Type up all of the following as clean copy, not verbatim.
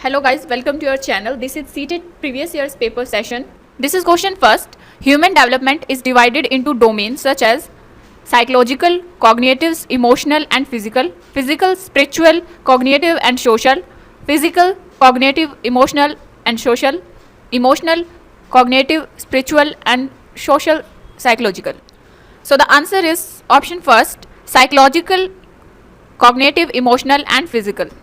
Hello guys, welcome to your channel. This is seated previous year's paper session. This is question first. Human development is divided into domains such as psychological, cognitive, emotional and physical, physical, spiritual, cognitive and social, physical, cognitive, emotional and social, emotional, cognitive, spiritual and social, psychological. So the answer is option first, psychological, cognitive, emotional and physical.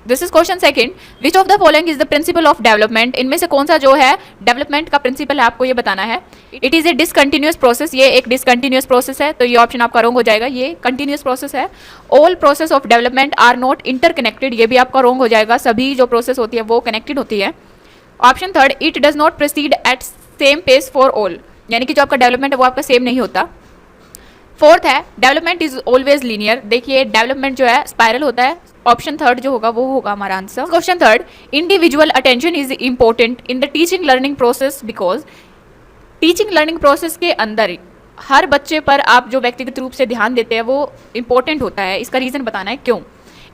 This is question second, which of the following is the principle of development, इनमें से कौन सा जो है development का principal है आपको ये बताना है. It is a discontinuous process, ये एक डिसकंटिन्यूअस प्रोसेस है, तो ये ऑप्शन आपका रॉन्ग हो जाएगा, ये कंटिन्यूअस प्रोसेस है. All process of development are not interconnected, ये भी आपका रॉन्ग हो जाएगा, सभी जो प्रोसेस होती है वो कनेक्टेड होती है. Option third, it does not proceed at same pace for all, यानी कि जो आपका डेवलपमेंट है वो आपका सेम नहीं होता. फोर्थ है डेवलपमेंट इज ऑलवेज लीनियर, देखिए डेवलपमेंट जो है स्पाइरल होता है. ऑप्शन थर्ड जो होगा वो होगा हमारा answer. Question third, individual attention is important in the teaching learning process because, teaching learning process के अंदर हर बच्चे पर आप जो व्यक्तिगत रूप से ध्यान देते हैं वो इंपॉर्टेंट होता है, इसका रीजन बताना है क्यों.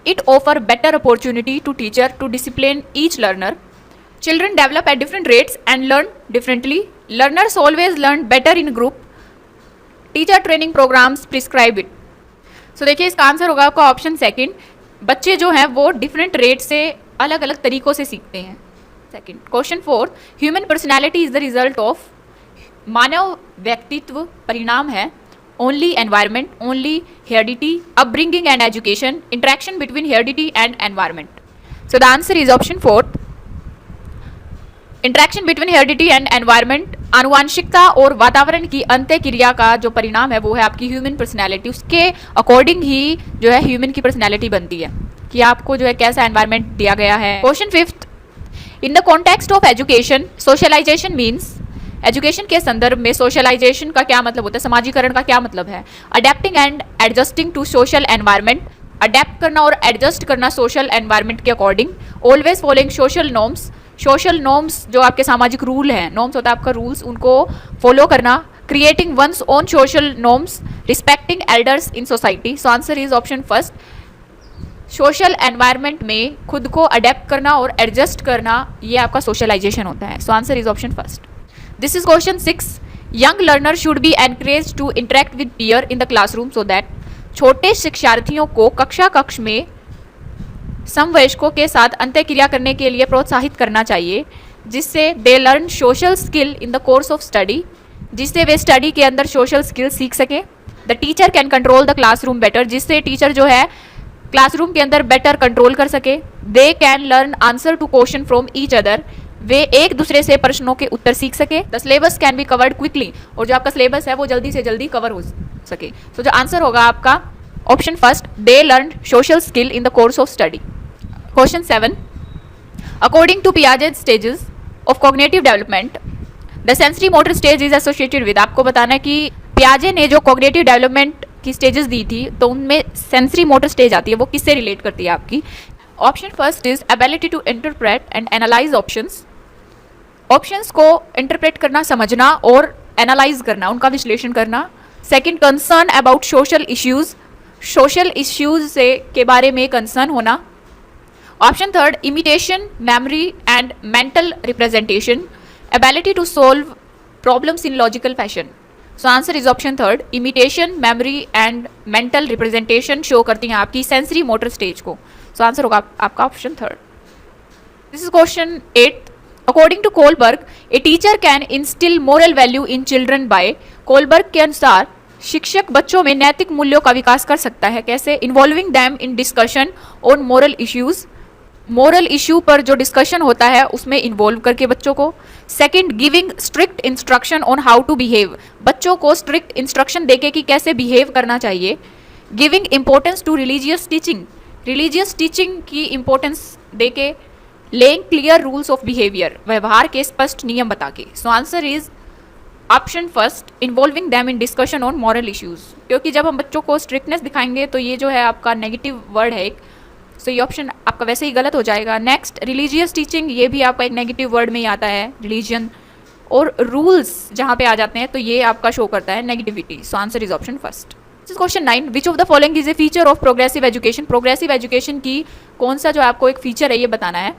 It offer better opportunity to teacher to discipline each learner, children develop at different rates and learn differently, learners always learn better in group, teacher training programs prescribe it. So देखिए इसका answer होगा आपका option second, बच्चे जो हैं वो different rate से अलग अलग तरीक़ों से सीखते हैं. Second. Question fourth, human personality is the result of, मानव व्यक्तित्व परिणाम है only environment, only heredity, upbringing and education, interaction between heredity and environment. So the answer is option fourth, interaction between heredity and environment. आनुवांशिकता और वातावरण की अंतःक्रिया का जो परिणाम है वो है आपकी ह्यूमन पर्सनैलिटी, उसके अकॉर्डिंग ही जो है ह्यूमन की पर्सनैलिटी बनती है कि आपको जो है कैसा एनवायरमेंट दिया गया है. Question fifth, in the context of education socialisation means, education के संदर्भ में सोशलाइजेशन का क्या मतलब होता है, समाजीकरण का क्या मतलब है. Adapting and adjusting to social environment, adapt करना और एडजस्ट करना सोशल एनवायरमेंट के according, always following social norms, social norms जो आपके सामाजिक रूल हैं, नॉर्म्स होता है आपका रूल्स, उनको फॉलो करना, creating one's own social norms, respecting elders in society. So answer is option first, social environment में खुद को अडेप्ट करना और एडजस्ट करना ये आपका सोशलाइजेशन होता है. So answer is option first. This is question six, young learner should be encourage to interact with peer in the classroom so that, छोटे शिक्षार्थियों को कक्ष में समवयस्कों के साथ अंतःक्रिया करने के लिए प्रोत्साहित करना चाहिए, जिससे they learn social skill in the course of study, जिससे वे स्टडी के अंदर सोशल स्किल सीख सके. The teacher can control the classroom better, जिससे टीचर जो है क्लासरूम के अंदर बेटर कंट्रोल कर सके. They can learn answer to question from each other, वे एक दूसरे से प्रश्नों के उत्तर सीख सके. The syllabus can be covered quickly, और जो आपका सिलेबस है वो जल्दी से जल्दी कवर हो सके. सो जो आंसर होगा आपका option first, they learn social skill in the course of study. Question 7. According to Piaget's stages of cognitive development, the sensory motor stage is associated with, आपको बताना है कि पियाजे ने जो cognitive development की stages दी थी तो उनमें sensory motor stage आती है, वो किससे relate करती है आपकी. Option first is ability to interpret and analyze options. Options को interpret करना, समझना और analyze करना, उनका विश्लेषण करना. Second, concern about social issues, social issues से के बारे में concern होना. Option third, imitation, memory and mental representation, ability to solve problems in logical fashion. So answer is option third, imitation, memory and mental representation show करती हैं आपकी sensory motor stage को. सो answer होगा आपका option third. This is question 8. According to Kohlberg, a teacher can instill moral value in children by, Kohlberg के अनुसार शिक्षक बच्चों में नैतिक मूल्यों का विकास कर सकता है, कैसे. Involving them in discussion on moral issues, moral issue पर जो डिस्कशन होता है उसमें इन्वॉल्व करके बच्चों को. Second, giving strict instruction on how to behave, बच्चों को स्ट्रिक्ट इंस्ट्रक्शन देके कि कैसे बिहेव करना चाहिए. Giving importance to religious teaching, religious teaching की इंपॉर्टेंस देके. Laying clear rules of behaviour, व्यवहार के स्पष्ट नियम बता के. So answer is option first, involving them in discussion on moral issues, क्योंकि जब हम बच्चों को स्ट्रिक्टनेस दिखाएंगे तो ये जो है आपका नेगेटिव वर्ड है एक, सो ये ऑप्शन आपका वैसे ही गलत हो जाएगा. नेक्स्ट, रिलीजियस टीचिंग, ये भी आपका एक नेगेटिव वर्ड में ही आता है, रिलीजन और रूल्स जहाँ पे आ जाते हैं तो ये आपका शो करता है negativity. So answer is option first. Question 9, which of the following is A feature of progressive education, progressive education की कौन सा जो आपको एक फीचर है ये बताना है.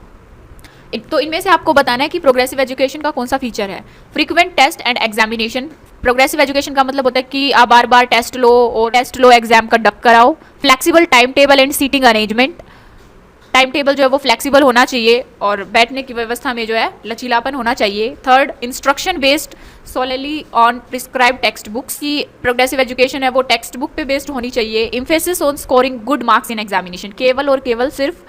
तो इनमें से आपको बताना है कि प्रोग्रेसिव एजुकेशन का कौन सा फीचर है। Frequent test and examination, progressive education का मतलब होता है कि आप बार बार टेस्ट लो एग्जाम कंडक्ट कराओ। Flexible time table and seating arrangement, time table जो है वो फ्लेक्सिबल होना चाहिए और बैठने की व्यवस्था में जो है लचीलापन होना चाहिए। Third, instruction based solely on prescribe text books, की प्रोग्रेसिव एजुकेशन है वो टेक्स्ट बुक पे बेस्ड होनी चाहिए। Emphasis on scoring good marks in examination, केवल और केवल सिर्फ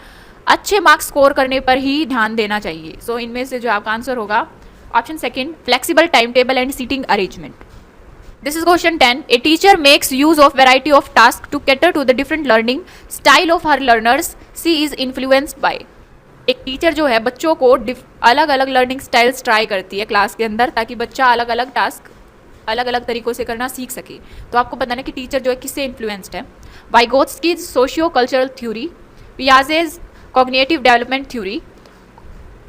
अच्छे मार्क्स स्कोर करने पर ही ध्यान देना चाहिए। सो इनमें से जो आपका आंसर होगा option second, flexible time table and seating arrangement. This is question 10. A teacher makes use of variety of tasks to cater to the different learning style of her learners. She is influenced by. एक teacher जो है बच्चों को अलग अलग learning styles try करती है class के अंदर, ताकि बच्चा अलग अलग टास्क अलग अलग तरीकों से करना सीख सके। तो आपको बताना है कि टीचर जो है किससे इन्फ्लुएंस्ड है। Vygotsky socio cultural theory, Piaget's cognitive development theory,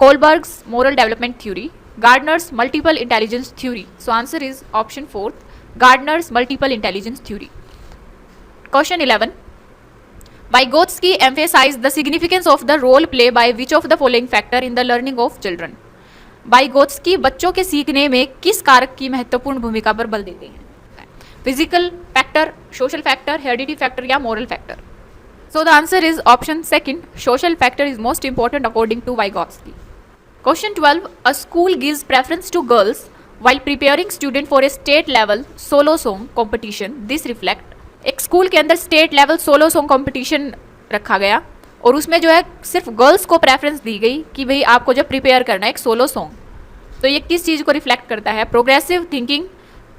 Kohlberg's moral development theory, Gardner's multiple intelligence theory. So answer is option fourth, Gardner's multiple intelligence theory. Question 11. Vygotsky emphasized the significance of the role play by which of the following factor in the learning of children. Vygotsky बच्चों के सीखने में किस कारक की महत्वपूर्ण भूमिका पर बल देते हैं? Physical factor, social factor, heredity factor या moral factor? So the answer is option second, social factor is most important according to Vygotsky. Question 12. A school gives preference to girls while preparing student for a state level solo song competition. This reflect, एक school के अंदर state level solo song competition रखा गया और उसमें जो है सिर्फ गर्ल्स को प्रेफरेंस दी गई कि भाई आपको जब प्रिपेयर करना है एक सोलो सॉन्ग, तो ये किस चीज़ को रिफ्लेक्ट करता है? Progressive thinking,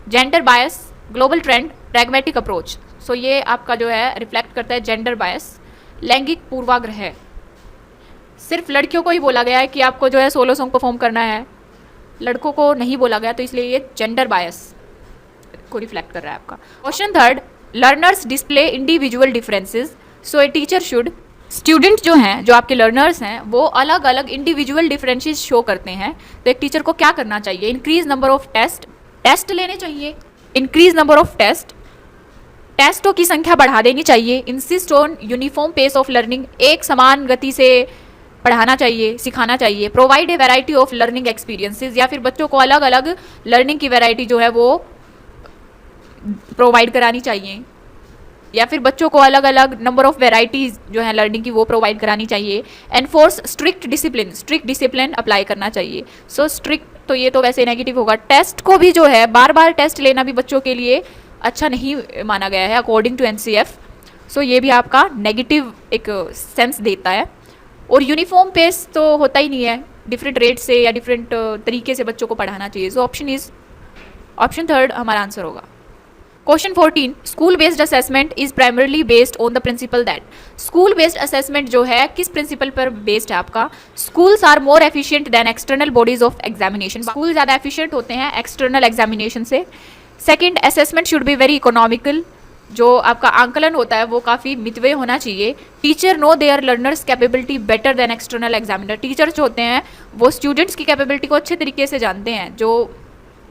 gender bias, global trend, pragmatic approach. So ये आपका जो है रिफ्लेक्ट करता है जेंडर बायस, लैंगिक पूर्वाग्रह। सिर्फ लड़कियों को ही बोला गया है कि आपको जो है सोलो सॉन्ग परफॉर्म करना है, लड़कों को नहीं बोला गया, तो इसलिए ये जेंडर बायस को रिफ्लेक्ट कर रहा है आपका। Question third, learners display individual differences, so a teacher should, student जो हैं, जो आपके लर्नर्स हैं, वो अलग अलग इंडिविजुअल डिफरेंसेस शो करते हैं, तो एक टीचर को क्या करना चाहिए? इंक्रीज नंबर ऑफ टेस्ट लेने चाहिए, इंक्रीज नंबर ऑफ टेस्टों की संख्या बढ़ा देनी चाहिए, insist on uniform pace of learning, एक समान गति से पढ़ाना चाहिए, सिखाना चाहिए, provide a variety of learning experiences, या फिर बच्चों को अलग अलग लर्निंग की वैरायटी जो है वो प्रोवाइड करानी चाहिए, या फिर बच्चों को अलग अलग नंबर ऑफ वैरायटीज जो है लर्निंग की वो प्रोवाइड करानी चाहिए। एनफोर्स स्ट्रिक्ट डिसिप्लिन अप्लाई करना चाहिए। सो स्ट्रिक्ट तो ये तो वैसे नेगेटिव होगा। टेस्ट को भी जो है बार बार टेस्ट लेना भी बच्चों के लिए अच्छा नहीं माना गया है अकॉर्डिंग टू NCF। सो ये भी आपका नेगेटिव एक सेंस देता है। और यूनिफॉर्म पेस तो होता ही नहीं है, डिफरेंट रेट से या डिफरेंट तरीके से बच्चों को पढ़ाना चाहिए। सो ऑप्शन थर्ड हमारा आंसर होगा। Question 14, school based assessment is primarily based on the principle that, school based assessment जो है किस प्रिंसिपल पर बेस्ड है आपका? Schools are more efficient than external bodies of examination, school ज़्यादा एफिशिएंट होते हैं एक्सटर्नल एग्जामिनेशन से। Second, assessment should be very economical, जो आपका आंकलन होता है वो काफ़ी मितव्यय होना चाहिए। Teacher know their learners capability better than external examiner, teachers जो होते हैं वो स्टूडेंट्स की कैपेबिलिटी को अच्छे तरीके से जानते हैं जो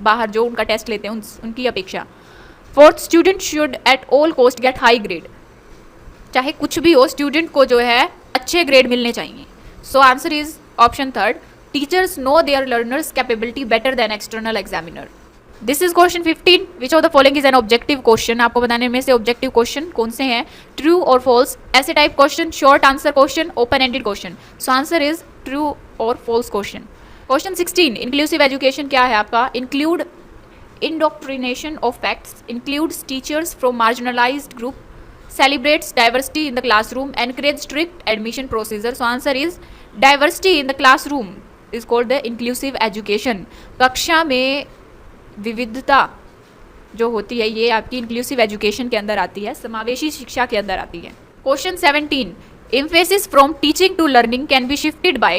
बाहर जो उनका टेस्ट लेते हैं उनकी अपेक्षा। Fourth, student should at all cost get high grade, चाहे कुछ भी हो स्टूडेंट को जो है अच्छे ग्रेड मिलने चाहिए। So answer is option third, teachers know their learners capability better than external examiner. This is question 15, which of the following is an objective question, आपको बताने में से ऑब्जेक्टिव क्वेश्चन कौन से हैं? ट्रू और फॉल्स, ऐसे type question, short answer question, open ended question. So answer is true और false question. Question 16, inclusive education क्या है आपका? Include indoctrination of facts, includes teachers from marginalized group, celebrates diversity in the classroom, encourage strict admission procedure. So answer is diversity in the classroom is called the inclusive education. कक्षा में विविधता जो होती है ये आपकी इंक्लूसिव एजुकेशन के अंदर आती है, समावेशी शिक्षा के अंदर आती है। Question 17, emphasis from teaching to learning can be shifted by,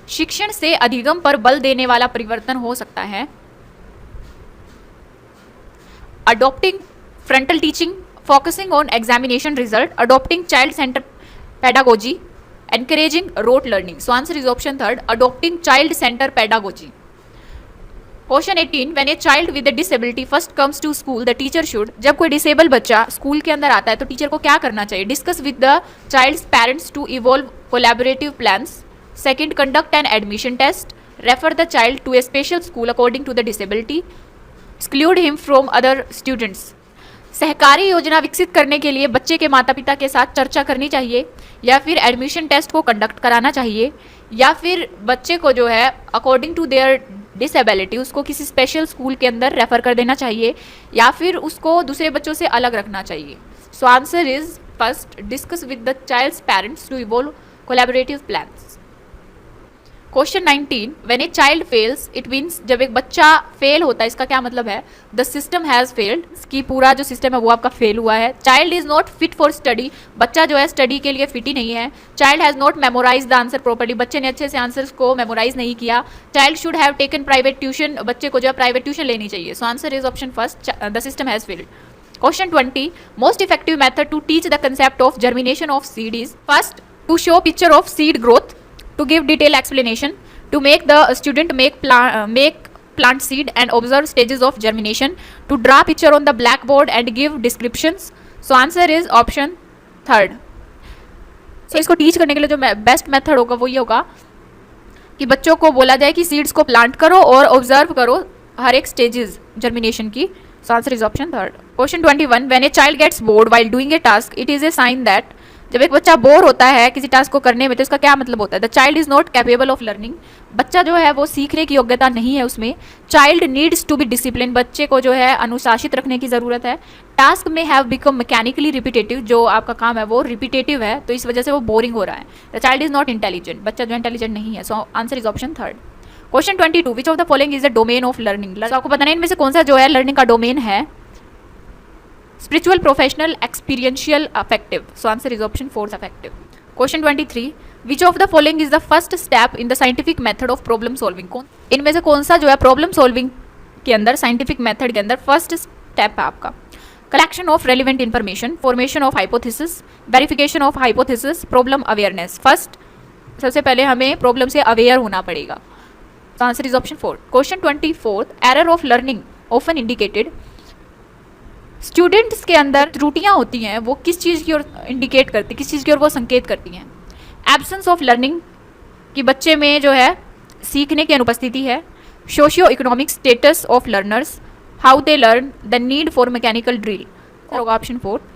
शिक्षण से अधिगम पर बल देने वाला परिवर्तन हो सकता है। Adopting frontal teaching, focusing on examination result, adopting child-centered pedagogy, encouraging rote learning. So answer is option third, adopting child-centered pedagogy. Question 18, when a child with a disability first comes to school, the teacher should, जब कोई disable बच्चा school के अंदर आता है तो teacher को क्या करना चाहिए? Discuss with the child's parents to evolve collaborative plans second, conduct an admission test, refer the child to a special school according to the disability, exclude him from other students. सहकारी योजना विकसित करने के लिए बच्चे के माता पिता के साथ चर्चा करनी चाहिए, या फिर एडमिशन टेस्ट को कंडक्ट कराना चाहिए, या फिर बच्चे को जो है अकॉर्डिंग टू देयर डिसेबिलिटी उसको किसी स्पेशल स्कूल के अंदर रेफर कर देना चाहिए, या फिर उसको दूसरे बच्चों से अलग रखना चाहिए। So answer is first, discuss with the child's parents to evolve collaborative plans. Question 19, when a child fails it means जब एक बच्चा फेल होता है इसका क्या मतलब है? द सिस्टम हैज़ फेल्ड, इसकी पूरा जो सिस्टम है वो आपका फेल हुआ है। Child is not fit for study, बच्चा जो है स्टडी के लिए फिट ही नहीं है। Child has not memorise the answer properly, बच्चे ने अच्छे से आंसर्स को मेमोराइज नहीं किया। Child should have taken private tuition, बच्चे को जो है प्राइवेट ट्यूशन लेनी चाहिए। So answer is option first, the system has failed. Question 20, most effective method to teach the concept of germination of seed is first, to show picture of seed growth, to give detailed explanation, to make the student make plant seed and observe stages of germination, to draw picture on the blackboard and give descriptions. So answer is option third. So इसको teach करने के लिए जो best method होगा वो ये होगा कि बच्चों को बोला जाए कि सीड्स को प्लांट करो और ऑब्जर्व करो हर एक स्टेजेस जर्मिनेशन की। So answer is option third. Question 21, when a child gets bored while doing a task, it is a sign that जब एक बच्चा बोर होता है किसी टास्क को करने में तो इसका क्या मतलब होता है? The child is not capable of learning, बच्चा जो है वो सीखने की योग्यता नहीं है उसमें। Child needs to be discipline, बच्चे को जो है अनुशासित रखने की ज़रूरत है। टास्क में हैव बिकम मैकेनिकली रिपीटेटिव, जो आपका काम है वो रिपीटेटिव है तो इस वजह से वो बोरिंग हो रहा है। The child is not intelligent, बच्चा जो इंटेलिजेंट नहीं है। So answer is option third. Question 22, which of the following is the domain of learning. आपको पता नहीं इनमें से कौन सा जो है लर्निंग का डोमेन है? Spiritual, professional, experiential, affective. So answer is option fourth, affective. Question 23, which of the following is the first step in the scientific method of problem solving. इनमें से कौन सा जो है प्रॉब्लम सॉल्विंग के अंदर साइंटिफिक मेथड के अंदर फर्स्ट स्टेप है आपका? Collection of relevant information, formation of hypothesis, verification of hypothesis, problem awareness. First, सबसे पहले हमें प्रॉब्लम से अवेयर होना पड़ेगा। तो answer is option fourth. Question 24, error of learning often indicated. Students के अंदर त्रुटियां होती हैं वो किस चीज़ की ओर इंडिकेट करती, किस चीज़ की ओर वो संकेत करती हैं? एब्सेंस ऑफ लर्निंग, कि बच्चे में जो है सीखने की अनुपस्थिति है। Socio economic status of learners, how they learn, the need for mechanical drill. होगा ऑप्शन फोर्थ।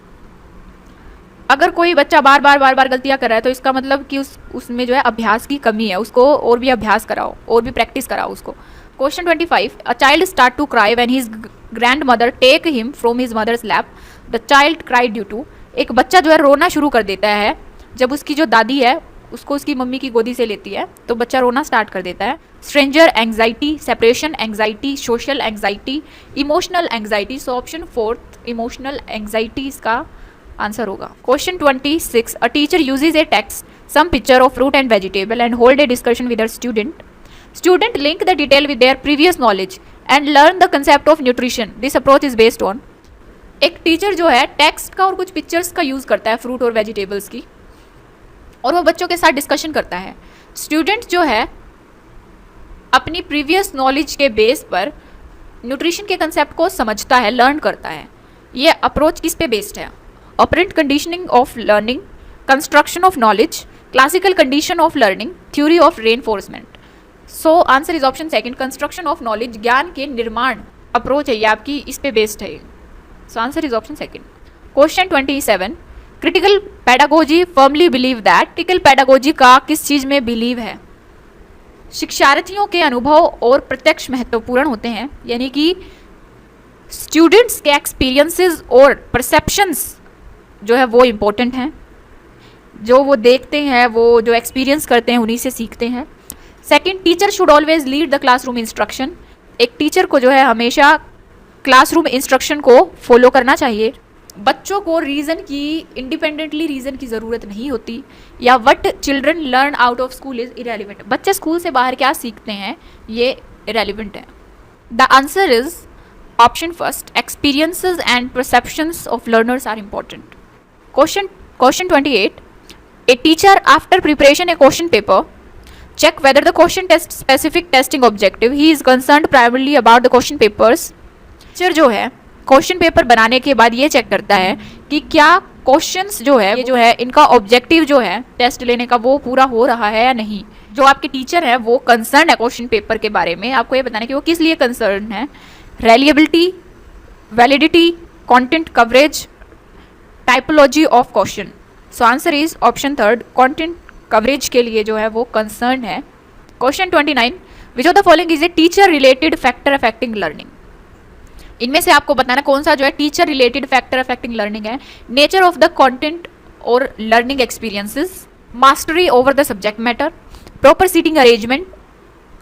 अगर कोई बच्चा बार बार गलतियां कर रहा है तो इसका मतलब कि उसमें जो है अभ्यास की कमी है, उसको और भी अभ्यास कराओ और भी प्रैक्टिस कराओ उसको। Question 25, a child start to cry when his grandmother take him from his mother's lap, the child cry due to. एक बच्चा जो है रोना शुरू कर देता है जब उसकी जो दादी है उसको उसकी मम्मी की गोदी से लेती है तो बच्चा रोना स्टार्ट कर देता है। Stranger anxiety, separation anxiety, social anxiety, emotional anxiety. So option fourth, emotional anxiety इसका आंसर होगा। Question 26, a teacher uses a text, some picture of fruit and vegetable and hold a discussion with student. Student link the detail with their previous knowledge and learn the concept of nutrition. This approach is based on। एक teacher जो है text का और कुछ pictures का use करता है fruit और वेजिटेबल्स की और वो बच्चों के साथ डिस्कशन करता है। स्टूडेंट जो है अपनी प्रीवियस नॉलेज के बेस पर न्यूट्रिशन के कंसेप्ट को समझता है, लर्न करता है। ये अप्रोच किस पे बेस्ड है? Operant conditioning of learning, construction of knowledge, classical condition of learning, theory of reinforcement. So answer is option second, construction of knowledge, ज्ञान के निर्माण अप्रोच है ये आपकी, इस पे बेस्ड है। So answer is option second. Question 27, critical pedagogy firmly believe that. Critical pedagogy का किस चीज़ में बिलीव है? शिक्षार्थियों के अनुभव और प्रत्यक्ष महत्वपूर्ण होते हैं, यानी कि स्टूडेंट्स के एक्सपीरियंसेस और परसेप्शंस जो है वो इम्पोर्टेंट हैं, जो वो देखते हैं, वो जो एक्सपीरियंस करते हैं उन्हीं से सीखते हैं। Second, teacher should always lead the classroom instruction. एक टीचर को जो है हमेशा क्लासरूम इंस्ट्रक्शन को फॉलो करना चाहिए। बच्चों को रीज़न की, इंडिपेंडेंटली रीज़न की ज़रूरत नहीं होती, या what children learn out of school is irrelevant. बच्चे स्कूल से बाहर क्या सीखते हैं ये इरेलीवेंट है। The answer is option first, experiences and perceptions of learners are important. Question 28, a teacher after preparation a question paper check whether the question test specific testing objective, he is concerned primarily about the question papers। Teacher जो है question paper बनाने के बाद ये check करता है कि क्या क्वेश्चंस जो है ये जो है इनका ऑब्जेक्टिव जो है टेस्ट लेने का वो पूरा हो रहा है या नहीं। जो आपके टीचर है वो कंसर्न है क्वेश्चन पेपर के बारे में, आपको ये बताना है कि वो किस लिए कंसर्न है। Reliability, validity, content coverage, typology of question. So answer is option third, content coverage के लिए जो है वो कंसर्न है। Question 29, which of the following is a teacher related factor affecting learning. इनमें से आपको बताना कौन सा जो है teacher related factor affecting learning है। नेचर ऑफ द कंटेंट और learning experiences, mastery over the subject matter, proper seating arrangement,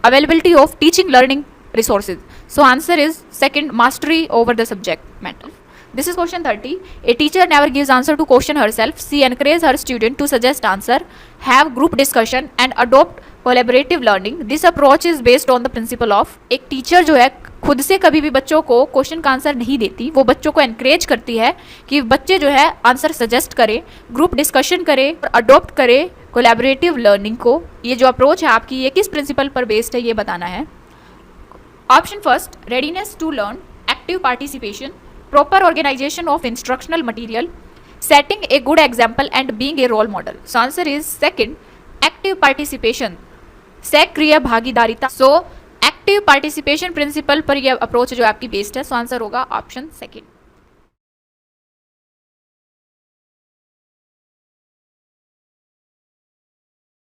availability of teaching learning resources. So answer is second, mastery over the subject matter. This is question 30. A teacher never gives answer to question herself. She encourages her student to suggest answer, have group discussion and adopt collaborative learning. This approach is based on the principle of, एक teacher जो है खुद से कभी भी बच्चों को question का आंसर नहीं देती, वो बच्चों को एनकरेज करती है कि बच्चे जो है आंसर सजेस्ट करें, ग्रुप डिस्कशन करें और अडोप्ट करें कोलैबोरेटिव लर्निंग को. ये जो अप्रोच है आपकी ये किस प्रिंसिपल पर बेस्ड है ये बताना है. Option first, readiness to learn, active participation, proper organization of instructional material, setting a good example and being a role model. So answer is second, active participation, सक्रिय भागीदारिता. So active participation principle पर यह approach जो आपकी based है. So answer होगा option second.